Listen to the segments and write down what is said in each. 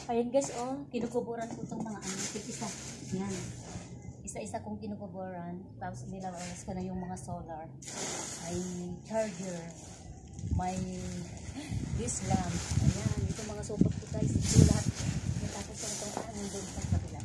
Ayan guys, oh, kinukuburan ko itong mga ano, isa. Yan. Isa-isa kong kinukuburan. Tapos nilalabas ko na yung mga solar. May charger. May this lamp. Ayan, ito mga support ko guys. Ito lahat. Tapos itong ano doon sa kabila.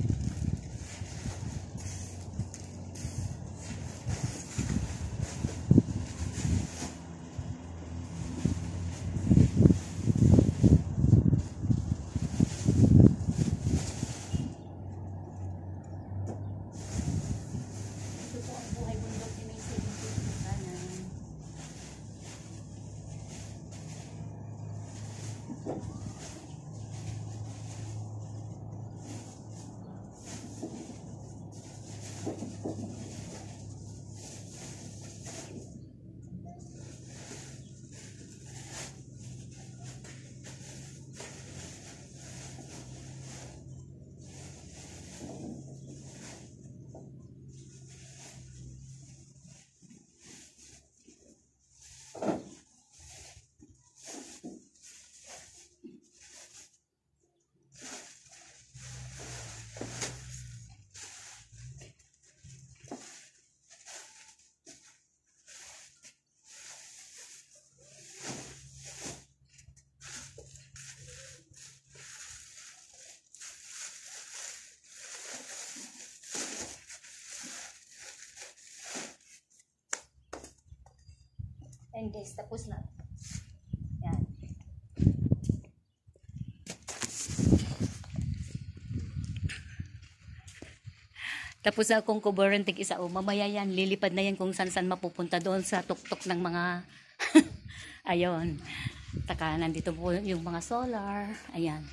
And guys, tapos na. Yan. Tapos na akong kuburan tig isa. Mamaya yan, lilipad na yan kung saan mapupunta doon sa tuktok ng mga ayon. Taka, nandito po yung mga solar. Ayan.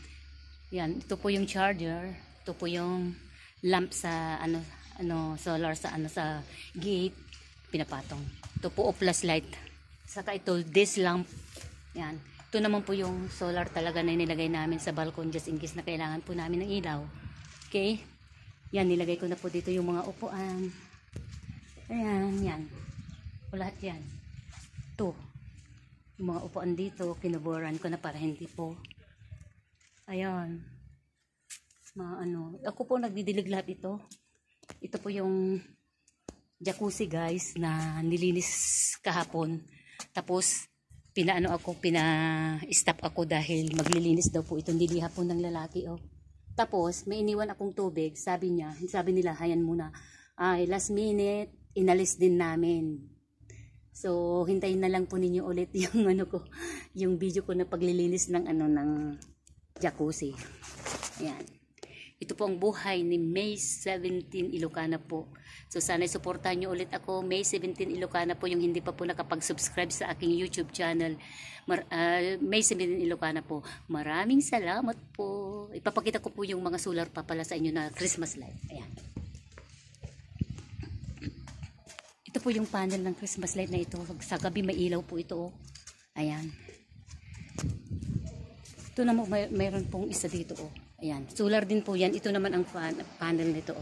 Yan, ito po yung charger. Ito po yung lamp sa solar sa sa gate pinapatong. Ito po flashlight. Saka ito, this lamp. Yan. Ito naman po yung solar talaga na nilagay namin sa balcony just in case na kailangan po namin ng ilaw. Okay? Yan, nilagay ko na po dito yung mga upuan. Ayan, yan. O lahat yan. Ito. Yung mga upuan dito, kinuburan ko na para hindi po. Ayan. Ako po nagdidilig lahat ito. Ito po yung jacuzzi guys na nilinis kahapon. Tapos pina-stop ako dahil maglilinis daw po ito, niliha po ng lalaki Tapos may iniwan akong tubig, sabi nila hayan muna. Ay last minute inalis din namin. So hintayin na lang po ninyo ulit yung yung video ko na paglilinis ng ng jacuzzi. Ayan. Ito po ang buhay ni May 17 Ilocana po. So sana suportahan nyo ulit ako. May 17 Ilocana po yung hindi pa po nakapag-subscribe sa aking YouTube channel. May 17 Ilocana po. Maraming salamat po. Ipapakita ko po yung mga solar pa pala sa inyo na Christmas light. Ayan. Ito po yung panel ng Christmas light na ito. Sa gabi may ilaw po ito. Ayan. Ito naman mayroon pong isa dito Ayan, solar din po yan. Ito naman ang panel nito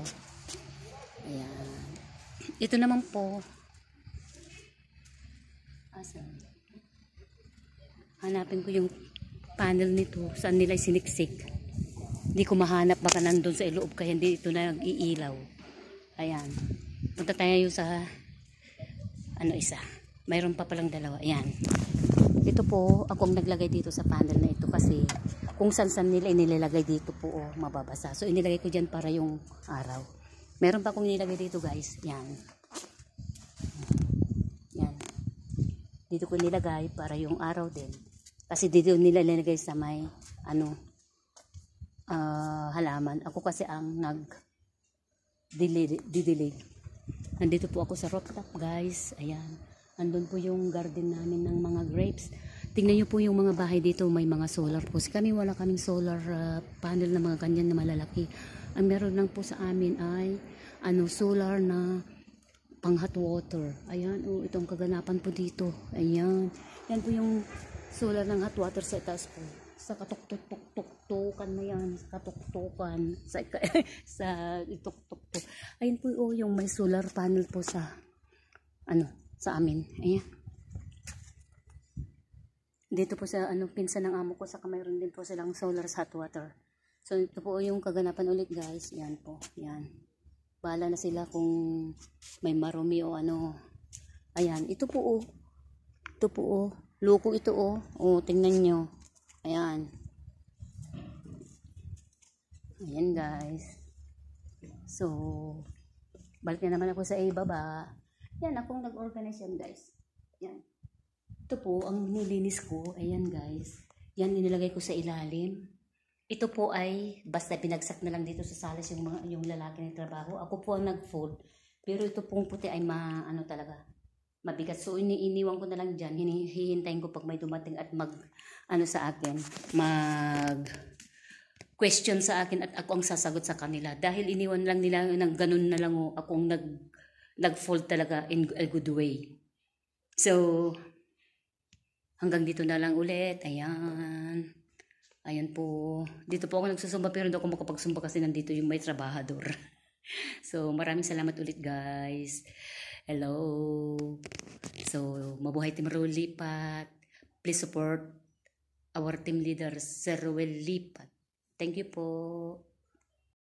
Ayan. Ito naman po. Hanapin ko yung panel nito. Saan nila siniksik. Hindi ko mahanap. Baka nandun sa iloob kaya hindi ito na nag-iilaw. Ayan. Punta tayo sa isa. Mayroon pa palang dalawa. Ayan. Ito po, ako ang naglagay dito sa panel na ito kasi kung saan nila inilalagay dito po mababasa. So inilagay ko dyan para yung araw. Meron pa akong nilagay dito guys. Yan. Yan. Dito ko nilagay para yung araw din. Kasi dito nila ilalagay sa may halaman. Ako kasi ang didilig. Nandito po ako sa rooftop guys. Ayan. Andun po yung garden namin ng mga grapes. Tingnan nyo po yung mga bahay dito, may mga solar po. Kami wala kaming solar panel na mga ganyan na malalaki. Ang meron lang po sa amin ay solar na pang hot water. Ayan, itong kaganapan po dito. Ayan. Yan po yung solar ng hot water sa taas po. Sa katuktukan na yan. Katuktukan. Sa ituktuktuk. Ayan po yung may solar panel po sa sa amin. Ayan. Dito po sa pinsan ng amo ko, saka mayroon din po silang solar sa hot water. So, ito po yung kaganapan ulit guys. Yan po. Yan. Bahala na sila kung may marumi o ano. Ayan. Ito po oh. Ito po oh. Loko ito oh. Oh, tingnan nyo. Ayan. Ayan guys. So, balik na naman ako sa ibaba. Yan, akong nag-organize yan guys. Yan. Ito po, ang nilinis ko. Ayan guys. Yan, inilagay ko sa ilalim. Ito po ay basta pinagsak na lang dito sa salas yung lalaki ng trabaho. Ako po ang nag-fold. Pero ito pong puti ay ano talaga, mabigat. So iniiwan ko na lang diyan. Hihintayin ko pag may dumating at ano sa akin, question sa akin at ako ang sasagot sa kanila. Dahil iniwan lang nila ng ganun na lang akong nag-fold talaga in a good way. So hanggang dito na lang ulit. Ayan. Ayan po. Dito po ako nagsusumba pero hindi ako makapagsumba kasi nandito yung may trabahador. So, maraming salamat ulit guys. Hello. So, mabuhay Team Ruel Lipat. Please support our team leader, Sir Ruel Lipat. Thank you po.